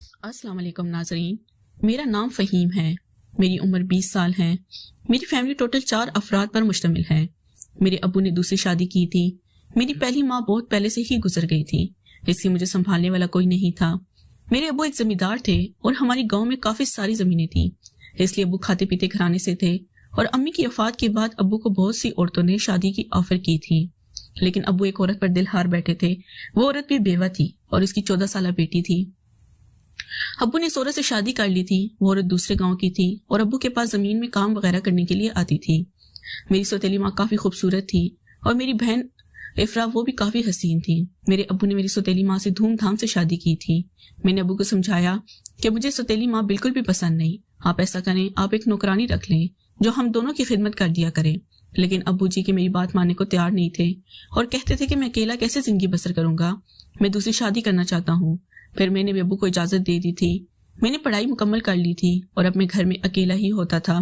السلام علیکم ناظرین، میرا نام فہیم ہے۔ میری عمر 20 سال ہے۔ میری فیملی ٹوٹل 4 افراد پر مشتمل ہے۔ میرے ابو نے دوسری شادی کی تھی۔ میری پہلی ماں بہت پہلے سے ہی گزر گئی تھی، اس لیے مجھے سنبھالنے والا کوئی نہیں تھا۔ میرے ابو ایک زمیندار تھے اور ہماری گاؤں میں کافی ساری زمینیں تھیں، اس لیے ابو کھاتے پیتے گھرانے سے تھے، اور امی کی وفات کے بعد ابو کو بہت سی عورتوں نے شادی کی آفر کی تھی، لیکن ابو ایک عورت پر دل ہار بیٹھے تھے۔ وہ عورت بھی بیوہ تھی اور اس کی 14 سالہ بیٹی تھی۔ ابو نے اس عورت سے شادی کر لی تھی۔ وہ عورت دوسرے گاؤں کی تھی اور ابو کے پاس زمین میں کام وغیرہ کرنے کے لیے آتی تھی۔ میری سوتیلی ماں کافی خوبصورت تھی اور میری بہن افرا وہ بھی کافی حسین تھی۔ میرے ابو نے میری سوتیلی ماں سے دھوم دھام سے شادی کی تھی۔ میں نے ابو کو سمجھایا کہ مجھے سوتیلی ماں بالکل بھی پسند نہیں، آپ ایسا کریں، آپ ایک نوکرانی رکھ لیں جو ہم دونوں کی خدمت کر دیا کرے۔ لیکن ابو جی کے میری بات ماننے کو تیار نہیں تھے اور کہتے تھے کہ میں اکیلا کیسے زندگی بسر کروں گا، میں دوسری شادی کرنا چاہتا ہوں۔ پھر میں نے بھی ابو کو اجازت دے دی تھی۔ میں نے پڑھائی مکمل کر لی تھی اور اب میں گھر میں اکیلا ہی ہوتا تھا۔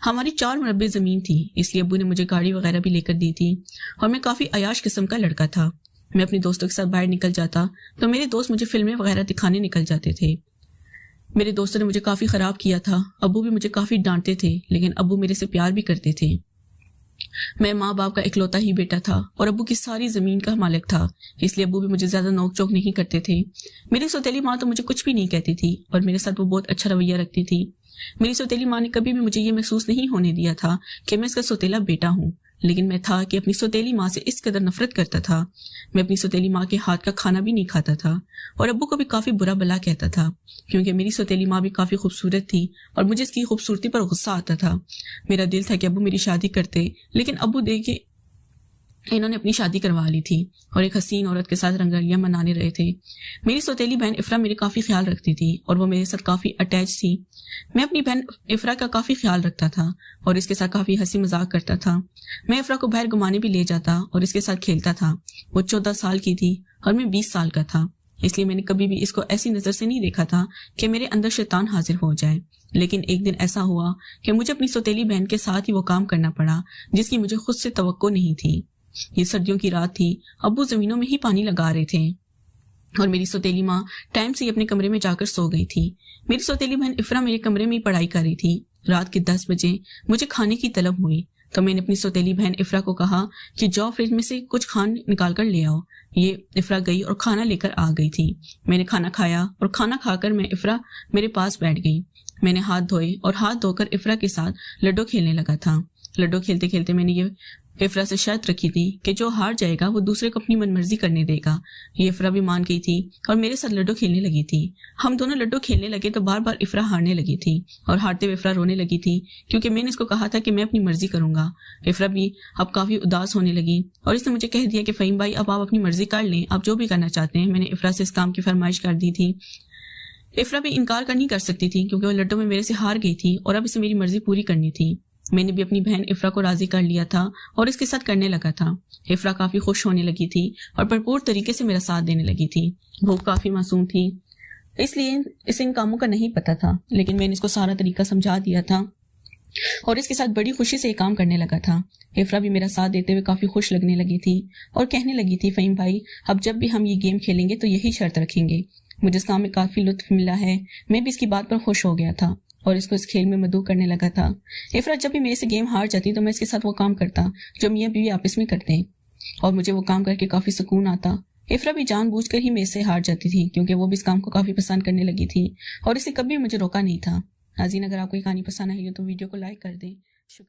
ہماری 4 مربع زمین تھی، اس لیے ابو نے مجھے گاڑی وغیرہ بھی لے کر دی تھی اور میں کافی عیاش قسم کا لڑکا تھا۔ میں اپنے دوستوں کے ساتھ باہر نکل جاتا تو میرے دوست مجھے فلمیں وغیرہ دکھانے نکل جاتے تھے۔ میرے دوستوں نے مجھے کافی خراب کیا تھا، ابو بھی مجھے کافی ڈانٹتے تھے، لیکن ابو میرے سے پیار بھی کرتے تھے۔ میں ماں باپ کا اکلوتا ہی بیٹا تھا اور ابو کی ساری زمین کا مالک تھا، اس لیے ابو بھی مجھے زیادہ نوک چوک نہیں کرتے تھے۔ میری سوتیلی ماں تو مجھے کچھ بھی نہیں کہتی تھی اور میرے ساتھ وہ بہت اچھا رویہ رکھتی تھی۔ میری سوتیلی ماں نے کبھی بھی مجھے یہ محسوس نہیں ہونے دیا تھا کہ میں اس کا سوتیلا بیٹا ہوں، لیکن میں تھا کہ اپنی سوتیلی ماں سے اس قدر نفرت کرتا تھا۔ میں اپنی سوتیلی ماں کے ہاتھ کا کھانا بھی نہیں کھاتا تھا اور ابو کو بھی کافی برا بلا کہتا تھا، کیونکہ میری سوتیلی ماں بھی کافی خوبصورت تھی اور مجھے اس کی خوبصورتی پر غصہ آتا تھا۔ میرا دل تھا کہ ابو میری شادی کرتے، لیکن ابو دیکھے انہوں نے اپنی شادی کروا لی تھی اور ایک حسین عورت کے ساتھ رنگریاں منانے رہے تھے۔ میری سوتیلی بہن افرا میرے کافی خیال رکھتی تھی اور وہ میرے ساتھ کافی اٹیچ تھی۔ میں اپنی بہن افرا کا کافی خیال رکھتا تھا اور اس کے ساتھ کافی ہنسی مذاق کرتا تھا۔ میں افرا کو باہر گھمانے بھی لے جاتا اور اس کے ساتھ کھیلتا تھا۔ وہ 14 سال کی تھی اور میں 20 سال کا تھا، اس لیے میں نے کبھی بھی اس کو ایسی نظر سے نہیں دیکھا تھا کہ میرے اندر شیطان حاضر ہو جائے۔ لیکن ایک دن ایسا ہوا کہ مجھے اپنی سوتیلی بہن کے ساتھ ہی وہ کام کرنا پڑا جس کی مجھے خود سے توقع نہیں تھی۔ یہ سردیوں کی رات تھی، ابو زمینوں میں ہی پانی لگا رہے تھے اور میری سوتیلی ماں ٹائم سے اپنے کمرے میں جا کر سو گئی تھی۔ میری سوتیلی بہن افرا میرے کمرے میں ہی پڑھائی کر رہی تھی۔ رات کے 10 بجے مجھے کھانے کی طلب ہوئی تو میں نے اپنی سوتیلی بہن افرا کو کہا کہ جاؤ فریج میں سے کچھ کھانا نکال کر لے آؤ۔ یہ افرا گئی اور کھانا لے کر آ گئی تھی۔ میں نے کھانا کھایا اور کھانا کھا کر افرا میرے پاس بیٹھ گئی۔ میں نے ہاتھ دھوئے اور ہاتھ دھو کر افرا کے ساتھ لڈو کھیلنے لگا تھا۔ لڈو کھیلتے کھیلتے میں نے یہ افرا سے شرط رکھی تھی کہ جو ہار جائے گا وہ دوسرے کو اپنی من مرضی کرنے دے گا۔ یہ افرا بھی مان گئی تھی اور میرے ساتھ لڈو کھیلنے لگی تھی۔ ہم دونوں لڈو کھیلنے لگے تو بار بار افرا ہارنے لگی تھی اور ہارتے ہوئے افرا رونے لگی تھی، کیونکہ میں نے اس کو کہا تھا کہ میں اپنی مرضی کروں گا۔ افرا بھی اب کافی اداس ہونے لگی اور اس نے مجھے کہہ دیا کہ فہیم بھائی اب آپ اپنی مرضی کر لیں، آپ جو بھی کرنا چاہتے ہیں۔ میں نے افرا سے اس کام کی فرمائش کر دی تھی۔ افرا بھی انکار نہیں کر سکتی تھی کیونکہ وہ لڈو میں میرے سے ہار گئی تھی اور اب اسے میری مرضی پوری کرنی تھی۔ میں نے بھی اپنی بہن افرا کو راضی کر لیا تھا اور اس کے ساتھ کرنے لگا تھا۔ افرا کافی خوش ہونے لگی تھی اور بھرپور طریقے سے میرا ساتھ دینے لگی تھی۔ وہ کافی معصوم تھی، اس لیے اسے ان کاموں کا نہیں پتا تھا، لیکن میں نے اس کو سارا طریقہ سمجھا دیا تھا اور اس کے ساتھ بڑی خوشی سے یہ کام کرنے لگا تھا۔ افرا بھی میرا ساتھ دیتے ہوئے کافی خوش لگنے لگی تھی اور کہنے لگی تھی فہیم بھائی اب جب بھی ہم یہ گیم کھیلیں گے تو یہی شرط رکھیں گے۔ مجھے اس کام میں کافی لطف ملا ہے، میں بھی اس کی بات پر خوش ہو گیا تھا اور اس کو اس کھیل میں مدعو کرنے لگا تھا۔ افرا جب بھی میرے سے گیم ہار جاتی تو میں اس کے ساتھ وہ کام کرتا جو میاں بیوی آپس میں کرتے ہیں اور مجھے وہ کام کر کے کافی سکون آتا۔ افرا بھی جان بوجھ کر ہی میرے سے ہار جاتی تھی کیونکہ وہ بھی اس کام کو کافی پسند کرنے لگی تھی اور اسے کبھی مجھے روکا نہیں تھا۔ ناظرین، اگر آپ کو یہ کہانی پسند آئی ہو تو ویڈیو کو لائک کر دیں۔ شکریہ۔